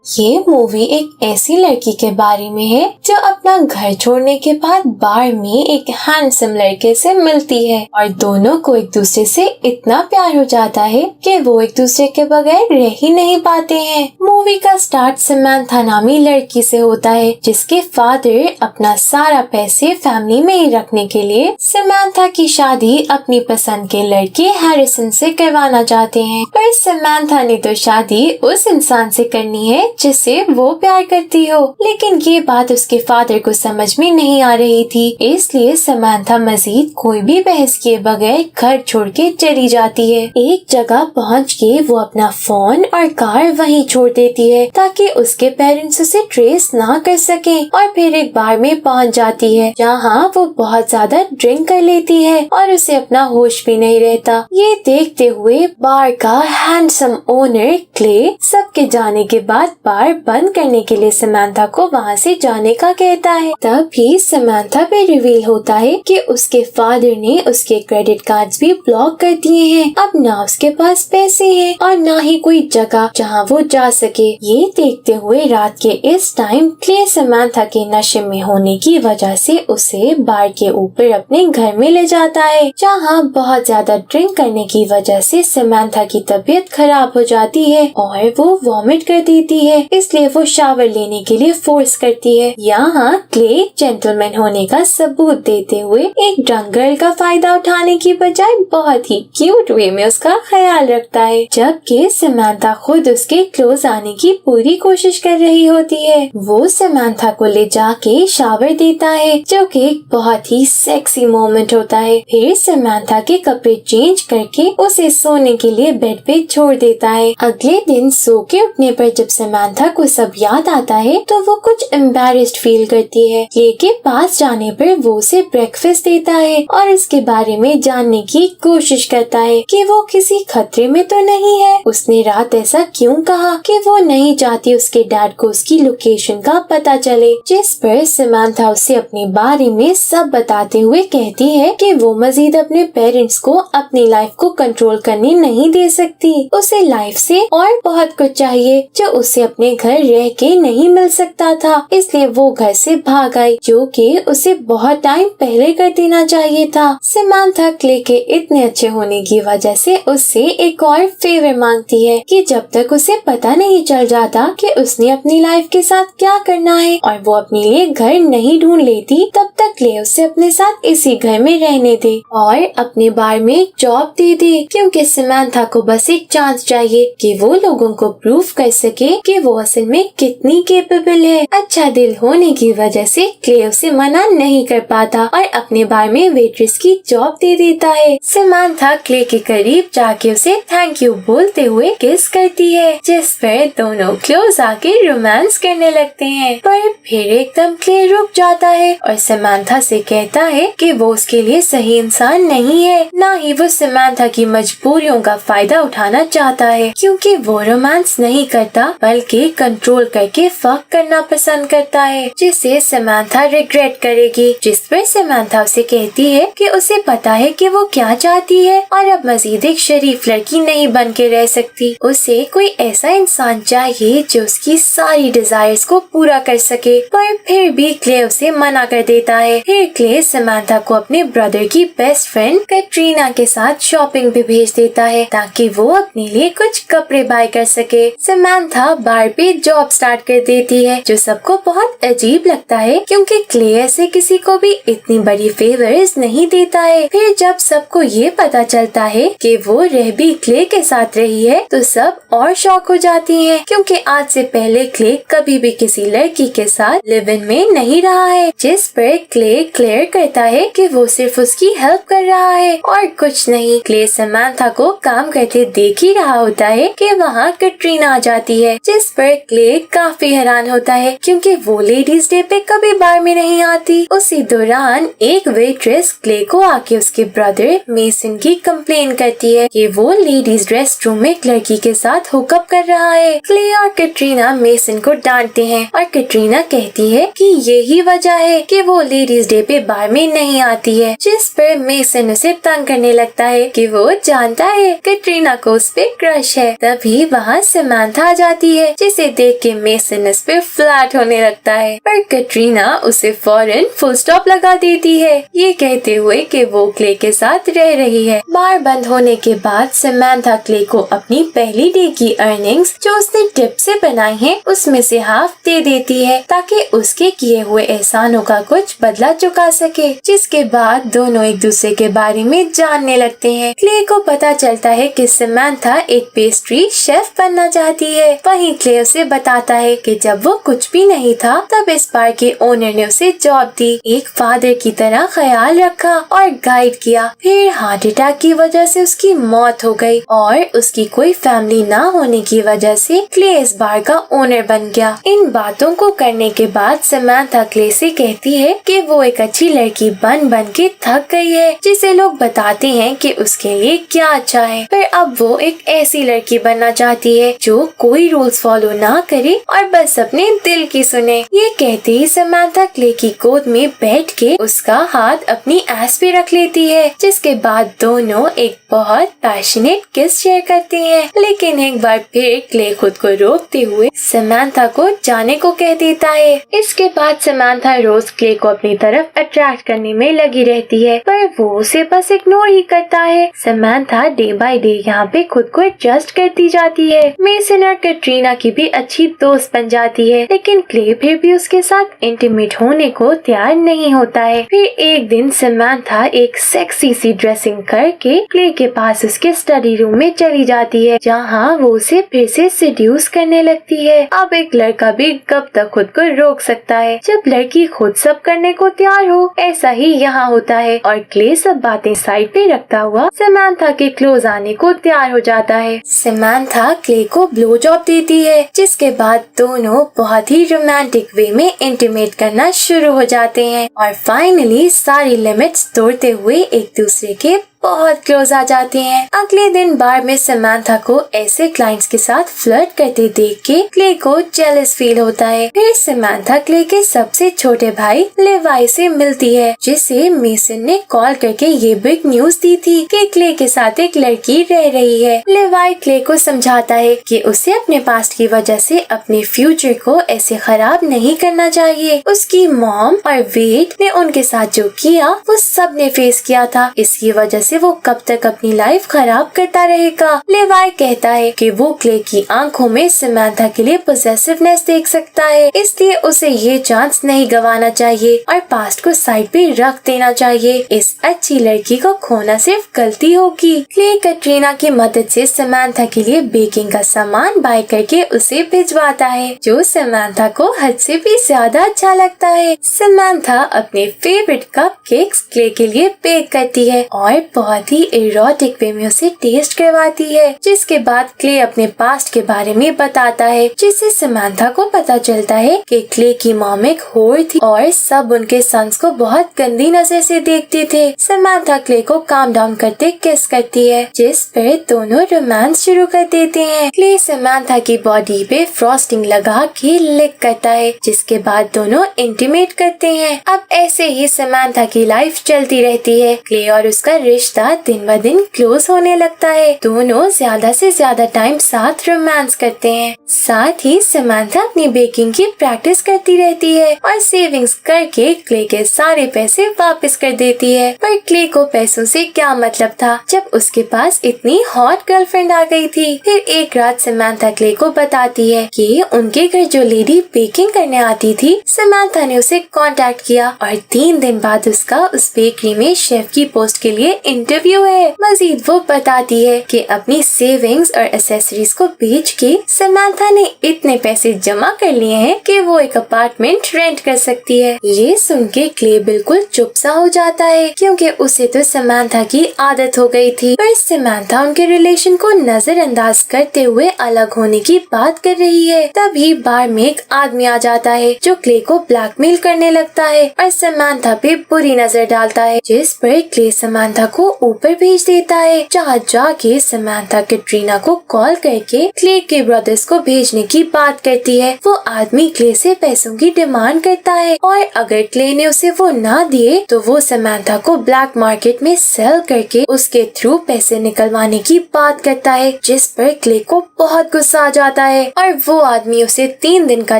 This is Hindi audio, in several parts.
ये मूवी एक ऐसी लड़की के बारे में है जो अपना घर छोड़ने के बाद बार में एक हैंडसम लड़के से मिलती है और दोनों को एक दूसरे से इतना प्यार हो जाता है कि वो एक दूसरे के बगैर रह ही नहीं पाते हैं। मूवी का स्टार्ट समंथा नामी लड़की से होता है जिसके फादर अपना सारा पैसे फैमिली में ही रखने के लिए समंथा की शादी अपनी पसंद के लड़के हैरिसन से करवाना चाहते हैं। पर समंथा ने तो शादी उस इंसान से करनी है जिससे वो प्यार करती हो, लेकिन ये बात उसके फादर को समझ में नहीं आ रही थी। इसलिए समंथा मजीद कोई भी बहस किए बगैर घर छोड़ के चली जाती है। एक जगह पहुँच के वो अपना फोन और कार वहीं छोड़ देती है ताकि उसके पेरेंट्स उसे ट्रेस ना कर सके और फिर एक बार में पहुँच जाती है जहाँ वो बहुत ज्यादा ड्रिंक कर लेती है और उसे अपना होश भी नहीं रहता। ये देखते हुए बार का हैंडसम ओनर क्ले सबके जाने के बाद बार बंद करने के लिए समंथा को वहाँ से जाने का कहता है। तभी समंथा पे रिवील होता है कि उसके फादर ने उसके क्रेडिट कार्ड्स भी ब्लॉक कर दिए हैं। अब ना उसके पास पैसे हैं और ना ही कोई जगह जहाँ वो जा सके। ये देखते हुए रात के इस टाइम क्ले समंथा के नशे में होने की वजह से उसे बार के ऊपर अपने घर में ले जाता है जहाँ बहुत ज्यादा ड्रिंक करने की वजह से समंथा की तबीयत खराब हो जाती है और वो वॉमिट कर देती है। इसलिए वो शावर लेने के लिए फोर्स करती है। यहाँ क्ले जेंटलमैन होने का सबूत देते हुए एक ड्रंक गर्ल का फायदा उठाने की बजाय बहुत ही क्यूट वे में उसका ख्याल रखता है, जबकि समंथा खुद उसके क्लोज आने की पूरी कोशिश कर रही होती है। वो समंथा को ले जाके शावर देता है जो कि एक बहुत ही सेक्सी मोमेंट होता है। फिर समंथा के कपड़े चेंज करके उसे सोने के लिए बेड पे छोड़ देता है। अगले दिन सो के उठने पर जब समंथा को सब याद आता है तो वो कुछ एम्बैरेस्ड फील करती है। क्ले के पास जाने पर वो उसे ब्रेकफास्ट देता है और इसके बारे में जानने की कोशिश करता है कि वो किसी खतरे में तो नहीं है। उसने रात ऐसा क्यों कहा कि वो नहीं चाहती उसके डैड को उसकी लोकेशन का पता चले, जिस पर समंथा उसे अपने बारे में सब बताते हुए कहती है कि वो मजीद अपने पेरेंट्स को अपनी लाइफ को कंट्रोल करने नहीं दे सकती। उसे लाइफ से और बहुत कुछ चाहिए जो उसे अपने घर रह के नहीं मिल सकता था, इसलिए वो घर से भाग आई जो कि उसे बहुत टाइम पहले कर देना चाहिए था। समंथा क्ले के इतने अच्छे होने की वजह से उससे एक और फेवर मांगती है कि जब तक उसे पता नहीं चल जाता कि उसने अपनी लाइफ के साथ क्या करना है और वो अपने लिए घर नहीं ढूंढ लेती, तब तक क्ले उसे अपने साथ इसी घर में रहने दे और अपने बार में एक जॉब दे दे, क्योंकि समंथा को बस एक चांस चाहिए कि वो लोगों को प्रूव कर सके कि वो असल में कितनी केपेबल है। अच्छा दिल होने की वजह से क्ले उसे मना नहीं कर पाता और अपने बार में वेट्रेस की जॉब दे देता है। समंथा क्ले के करीब जाके उसे थैंक यू बोलते हुए किस करती है, जिस पर दोनों क्लोज आके रोमांस करने लगते हैं। पर फिर एकदम क्ले रुक जाता है और समंथा से कहता है कि वो उसके लिए सही इंसान नहीं है, ना ही वो समंथा की मजबूरियों का फायदा उठाना चाहता है, क्योंकि वो रोमांस नहीं करता बल्कि कंट्रोल करके फक करना पसंद करता है, जिसे समंथा रिग्रेट करेगी। जिस पर समंथा उसे कहती है कि उसे पता है कि वो क्या चाहती है और अब मजीद एक शरीफ लड़की नहीं बन के रह सकती। उसे कोई ऐसा इंसान चाहिए जो उसकी सारी डिजायर्स को पूरा कर सके, पर फिर भी क्ले उसे मना कर देता है। फिर क्ले समंथा को अपने ब्रदर की बेस्ट फ्रेंड कैटरीना के साथ शॉपिंग पे भेज देता है ताकि वो अपने लिए कुछ कपड़े बाय कर सके। समंथा बार पे जॉब स्टार्ट कर देती है जो सबको बहुत अजीब लगता है, क्योंकि क्ले ऐसे किसी को भी इतनी बड़ी फेवर्स नहीं देता है। फिर जब सबको ये पता चलता है कि वो रह भी क्ले के साथ रही है तो सब और शॉक हो जाती हैं, क्योंकि आज से पहले क्ले कभी भी किसी लड़की के साथ लिव इन में नहीं रहा है। जिस पर क्ले क्लियर करता है कि वो सिर्फ उसकी हेल्प कर रहा है और कुछ नहीं। क्ले समंथा को काम करते देख ही रहा होता है कि वहाँ कैटरीना आ जाती है, जिस पर क्ले काफी हैरान होता है क्योंकि वो लेडीज डे पे कभी बार में नहीं आती। उसी दौरान एक वेट्रेस क्ले को आके उसके ब्रदर मेसन की कंप्लेन करती है कि वो लेडीज रेस्ट रूम में एक लड़की के साथ हुकअप कर रहा है। क्ले और कैटरीना मेसन को डांटते हैं और कैटरीना कहती है कि यही वजह है कि वो लेडीज डे पे बार में नहीं आती है, जिस पर मेसन उसे तंग करने लगता है कि वो जानता है कैटरीना को उस पे क्रश है। तभी वहाँ समंथा आ जाती है जिसे देख के मेसन उस पे फ्लैट होने लगता है, पर कैटरीना उसे फौरन फुल स्टॉप लगा देती है, ये कहते हुए कि वो क्ले के साथ रह रही है। बार बंद होने के बाद समंथा क्ले को अपनी पहली डे की अर्निंग्स जो उसने टिप से बनाई है उसमें से हाफ दे देती है ताकि उसके किए हुए एहसानों का कुछ बदला चुका सके, जिसके बाद दोनों एक दूसरे के बारे में जानने लगते हैं। क्ले को पता चलता है कि समंथा एक पेस्ट्री शेफ बनना चाहती है। वहीं क्ले उसे बताता है कि जब वो कुछ भी नहीं था तब इस बार के ओनर ने उसे जॉब दी, एक फादर की तरह ख्याल रखा और गाइड किया। फिर हार्ट अटैक की वजह से उसकी मौत हो गई और उसकी कोई फैमिली ना होने की वजह से क्ले इस बार का ओनर बन गया। इन बातों को करने के बाद समंथा क्ले से कहती है कि वो एक अच्छी लड़की बन के थक गई है, जिसे लोग बताते हैं कि उसके लिए क्या अच्छा है, पर अब वो एक ऐसी लड़की बनना चाहती है जो कोई रूल्स फॉलो ना करे और बस अपने दिल की सुने। ये कहते ही समंथा क्ले की गोद में बैठ के उसका हाथ अपनी एस पे रख लेती है, जिसके बाद दोनों एक बहुत पैशनेट किस शेयर करते हैं। लेकिन एक बार फिर क्ले खुद को रोकते हुए समंथा को जाने को कह देता है। इसके बाद समंथा रोज क्ले को अपनी तरफ अट्रैक्ट करने में लगी रहती है, पर वो उसे बस इग्नोर ही करता है। समंथा डे बाय डे यहाँ पे खुद को एडजस्ट करती जाती है। मेसन और कैटरीना की भी अच्छी दोस्त बन जाती है, लेकिन क्ले फिर भी उसके साथ इंटीमेट होने को तैयार नहीं होता है। फिर एक दिन समंथा एक सेक्सी सी ड्रेसिंग करके क्ले के पास उसके स्टडी रूम में चली जाती है, जहाँ वो उसे फिर से सेड्यूस करने लगती है। अब एक लड़का भी कब तक खुद को रोक सकता है, जब लड़की खुद सब करने को तैयार हो। ऐसा ही यहाँ होता है और क्ले सब बातें साइड पे रखता हुआ समंथा के क्लोज आने को तैयार हो जाता है। समंथा क्ले को ब्लो जॉब देती है, जिसके बाद दोनों बहुत ही रोमांटिक वे में इंटीमेट करना शुरू हो जाते हैं और फाइनली सारी लिमिट्स तोड़ते हुए एक दूसरे के बहुत क्लोज आ जाते हैं। अगले दिन बार में समंथा को ऐसे क्लाइंट्स के साथ फ्लर्ट करते देख के क्ले को जेलस फील होता है। फिर समंथा क्ले के सबसे छोटे भाई लेवाई से मिलती है, जिसे मेसन ने कॉल करके ये बिग न्यूज दी थी कि क्ले के साथ एक लड़की रह रही है। लेवाई क्ले को समझाता है कि उसे अपने पास्ट की वजह से अपने फ्यूचर को ऐसे खराब नहीं करना चाहिए। उसकी मॉम और वेट ने उनके साथ जो किया वो सब ने फेस किया था, इसकी वजह से वो कब तक अपनी लाइफ खराब करता रहेगा। लेवाई कहता है कि वो क्ले की आंखों में समंथा के लिए पोजेसिवनेस देख सकता है, इसलिए उसे ये चांस नहीं गंवाना चाहिए और पास्ट को साइड पे रख देना चाहिए। इस अच्छी लड़की को खोना सिर्फ गलती होगी। क्ले कैटरीना की मदद से समंथा के लिए बेकिंग का सामान बाय करके उसे भिजवाता है, जो समंथा को हद से भी ज्यादा अच्छा लगता है। समंथा अपने फेवरेट कप केक्स क्ले के लिए बेक करती है और बहुत ही इरोटिक वे में उसे टेस्ट करवाती है, जिसके बाद क्ले अपने पास्ट के बारे में बताता है, जिससे समंथा को पता चलता है कि क्ले की मॉम एक होर थी और सब उनके सन्स को बहुत गंदी नजर से देखते थे। समंथा क्ले को काम डाउन करते किस करती है, जिस पर दोनों रोमांस शुरू कर देते हैं। क्ले समंथा की बॉडी पे फ्रॉस्टिंग लगा के लिक करता है, जिसके बाद दोनों इंटीमेट करते हैं। अब ऐसे ही समंथा की लाइफ चलती रहती है। क्ले और उसका रिश्ता दिन ब दिन क्लोज होने लगता है। दोनों ज्यादा से ज्यादा टाइम साथ रोमांस करते हैं। साथ ही समंथा अपनी बेकिंग की प्रैक्टिस करती रहती है और सेविंग्स करके क्ले के सारे पैसे वापस कर देती है। पर क्ले को पैसों से क्या मतलब था जब उसके पास इतनी हॉट गर्लफ्रेंड आ गई थी। फिर एक रात समंथा क्ले को बताती है कि उनके घर जो लेडी बेकिंग करने आती थी, समंथा ने उसे कांटेक्ट किया और 3 दिन बाद उसका उस बेकरी में शेफ की पोस्ट के लिए इंटरव्यू है। मजीद वो बताती है कि अपनी सेविंग्स और एसेसरीज को बेच के समंथा ने इतने पैसे जमा कर लिए हैं कि वो एक अपार्टमेंट रेंट कर सकती है। ये सुन के क्ले बिल्कुल चुप सा हो जाता है, क्योंकि उसे तो समंथा की आदत हो गई थी। पर समंथा उनके रिलेशन को नजरअंदाज करते हुए अलग होने की बात कर रही है। तभी बार में एक आदमी आ जाता है जो क्ले को ब्लैकमेल करने लगता है और समंथा पे बुरी नजर डालता है, जिस पर क्ले समंथा को को ऊपर भेज देता है, जहाँ जाके समंथा कैटरीना को कॉल करके क्ले के ब्रदर्स को भेजने की बात करती है। वो आदमी क्ले से पैसों की डिमांड करता है और अगर क्ले ने उसे वो ना दिए तो वो समंथा को ब्लैक मार्केट में सेल करके उसके थ्रू पैसे निकलवाने की बात करता है, जिस पर क्ले को बहुत गुस्सा आ जाता है और वो आदमी उसे 3 दिन का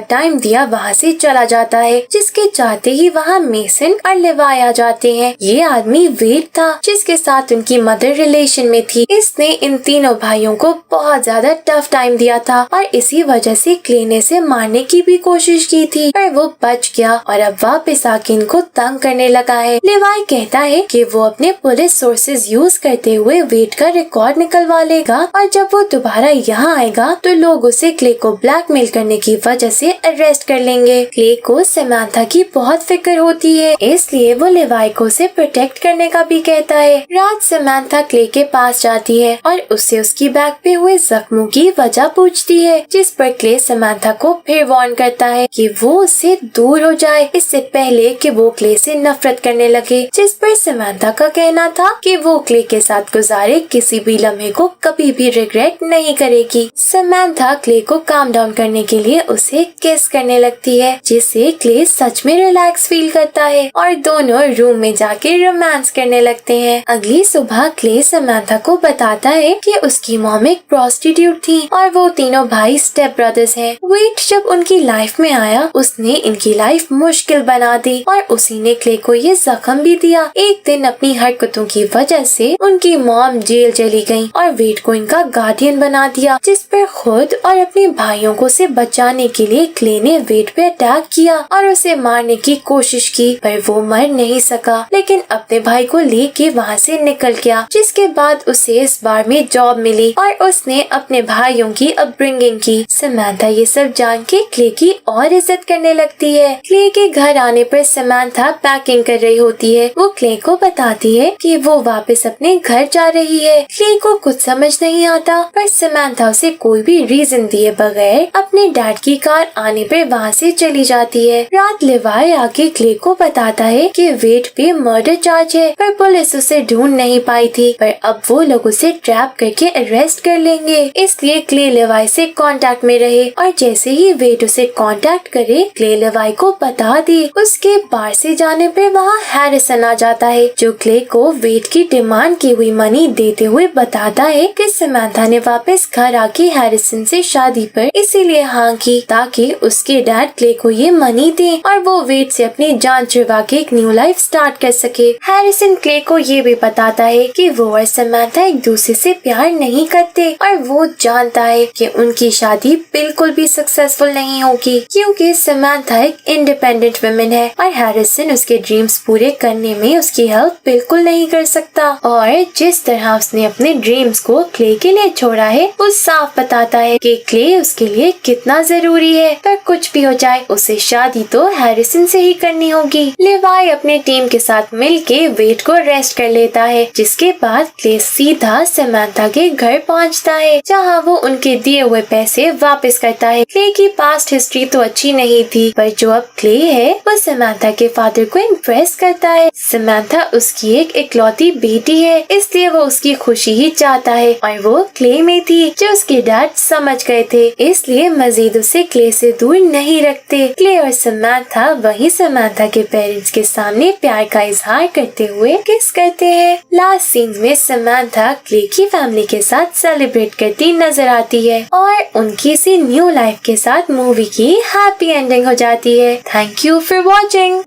टाइम दिया वहाँ से चला जाता है। जिसके चाहते ही वहाँ मेसन और लेवाई आ जाते हैं। ये आदमी वेड था, जिसके साथ उनकी मदर रिलेशन में थी। इसने इन तीनों भाइयों को बहुत ज्यादा टफ टाइम दिया था और इसी वजह से क्ले ने इसे मारने की भी कोशिश की थी, पर वो बच गया और अब वापस आके इनको तंग करने लगा है। लेवाई कहता है कि वो अपने पुलिस सोर्सेज यूज करते हुए वेड का रिकॉर्ड निकलवा लेगा और जब वो दोबारा यहाँ आएगा तो लोग उसे क्ले को ब्लैकमेल करने की वजह से अरेस्ट कर लेंगे। क्ले को समंथा की बहुत फिक्र होती है, इसलिए वो लेवाई को उसे प्रोटेक्ट करने का भी कहता है। रात समंथा क्ले के पास जाती है और उससे उसकी बैक पे हुए जख्मों की वजह पूछती है, जिस पर क्ले समंथा को फिर वार्न करता है कि वो उससे दूर हो जाए इससे पहले कि वो क्ले से नफरत करने लगे। जिस पर समंथा का कहना था कि वो क्ले के साथ गुजारे किसी भी लम्हे को कभी भी रिग्रेट नहीं करेगी। समंथा क्ले को काम डाउन करने के लिए उसे किस करने लगती है, जिससे क्ले सच में रिलैक्स फील करता है और दोनों रूम में जाके रोमांस करने लगते हैं। अगली सुबह क्ले समंथा को बताता है कि उसकी मॉम एक प्रोस्टिट्यूट थी और वो तीनों भाई स्टेप ब्रदर्स हैं। वेड जब उनकी लाइफ में आया उसने इनकी लाइफ मुश्किल बना दी और उसी ने क्ले को ये जख्म भी दिया। एक दिन अपनी हरकतों की वजह से उनकी मॉम जेल चली गई और वेड को इनका गार्डियन बना दिया, जिस पर खुद और अपने भाइयों को से बचाने के लिए क्ले ने वेड पे अटैक किया और उसे मारने की कोशिश की, पर वो मर नहीं सका लेकिन अपने भाई को लेके वहाँ से निकल गया। जिसके बाद उसे इस बार में जॉब मिली और उसने अपने भाइयों की अपब्रिंगिंग की। समंथा ये सब जान के क्ले की और इज्जत करने लगती है। क्ले के घर आने पर समंथा पैकिंग कर रही होती है। वो क्ले को बताती है कि वो वापस अपने घर जा रही है। क्ले को कुछ समझ नहीं आता, पर समंथा उसे कोई भी रीजन दिए बगैर अपने डैड की कार आने पर वहाँ से चली जाती है। रात लेवाई आके क्ले को बताता है कि वेड पे मर्डर चार्ज है, पर पुलिस उसे ढूंढ नहीं पाई थी, पर अब वो लोग उसे ट्रैप करके अरेस्ट कर लेंगे। इसलिए क्ले लेवाई से कांटेक्ट में रहे और जैसे ही वेड उसे कांटेक्ट करे क्ले लेवाई को बता दे। उसके बाहर से जाने पर वहाँ हैरिसन आ जाता है, जो क्ले को वेड की डिमांड की हुई मनी देते हुए बताता है कि समंथा ने वापस घर आके हैरिसन से शादी पर इसीलिए हाँ की ताकि उसके डैड क्ले को ये मनी दे और वो वेड से अपनी जान छुड़वा के एक न्यू लाइफ स्टार्ट कर सके। हैरिसन क्ले को ये भी बताता है कि वो और समंथा एक दूसरे से प्यार नहीं करते और वो जानता है कि उनकी शादी बिल्कुल भी सक्सेसफुल नहीं होगी, क्योंकि समंथा एक इंडिपेंडेंट वुमेन है और हैरिसन उसके ड्रीम्स पूरे करने में उसकी हेल्प बिल्कुल नहीं कर सकता। और जिस तरह उसने अपने ड्रीम्स को क्ले के लिए छोड़ा है वो साफ बताता है कि क्ले उसके लिए कितना जरूरी है। पर कुछ भी हो जाए उसे शादी तो हैरिसन से ही करनी होगी। लेवाई अपने टीम के साथ मिलके वेड को अरेस्ट कर लेता है, जिसके बाद क्ले सीधा समंथा के घर पहुंचता है, जहां वो उनके दिए हुए पैसे वापस करता है। क्ले की पास्ट हिस्ट्री तो अच्छी नहीं थी, पर जो अब क्ले है वो समंथा के फादर को इम्प्रेस करता है। समंथा उसकी एक इकलौती बेटी है, इसलिए वो उसकी खुशी ही चाहता है और वो क्ले में थी जो उसके डैड समझ गए थे, इसलिए मजीद उसे क्ले से दूर नहीं रखते। क्ले और समंथा वही समंथा के पेरेंट्स के सामने प्यार का इजहार करते हुए किस करते हैं। लास्ट सीन में समंथा क्ले की फैमिली के साथ सेलिब्रेट करती नजर आती है और उनकी सी न्यू लाइफ के साथ मूवी की हैप्पी एंडिंग हो जाती है। Thank you for watching.